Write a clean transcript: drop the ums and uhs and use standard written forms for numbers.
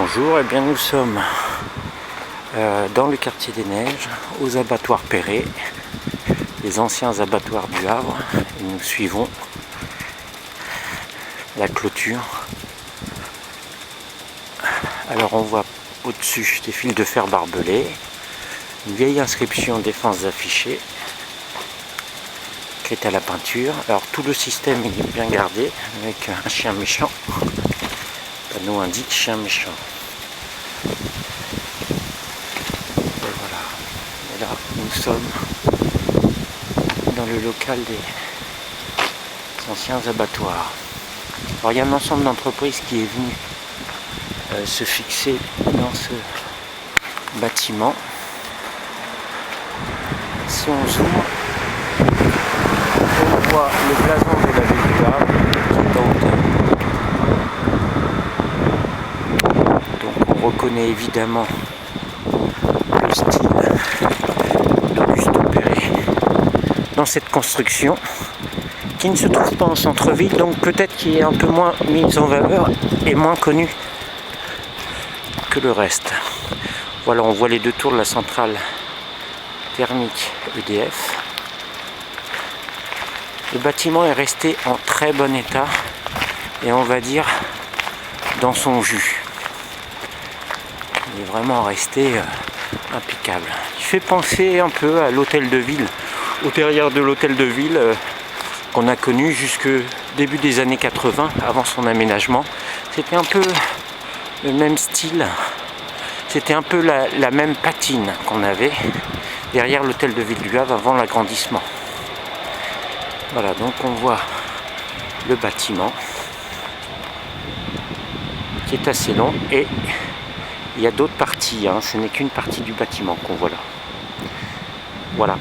Bonjour, et bien nous sommes dans le quartier des Neiges, aux abattoirs Perret, les anciens abattoirs du Havre, et nous suivons la clôture. Alors on voit au-dessus des fils de fer barbelés, une vieille inscription défense affichée, qui est à la peinture. Alors tout le système il est bien gardé, avec un chien méchant. Le panneau indique chien méchant. Et voilà. Et là, nous sommes dans le local des anciens abattoirs. Alors il y a un ensemble d'entreprises qui est venu se fixer dans ce bâtiment. Si on zoome, on voit le blason de la ville du Havre qui est en hauteur. Donc on reconnaît évidemment le style d'Auguste Perret dans cette construction qui ne se trouve pas en centre-ville, donc peut-être qu'il est un peu moins mis en valeur et moins connu que le reste. Voilà, on voit les deux tours de la centrale thermique EDF. Le bâtiment est resté en très bon état et on va dire dans son jus. Il est vraiment resté impeccable. Il fait penser un peu à l'hôtel de ville, au derrière de l'hôtel de ville qu'on a connu jusque début des années 80, avant son aménagement. C'était un peu le même style, c'était un peu la même patine qu'on avait derrière l'hôtel de ville du Havre avant l'agrandissement. Voilà, donc on voit le bâtiment qui est assez long et il y a d'autres parties, ce n'est qu'une partie du bâtiment qu'on voit là. Voilà.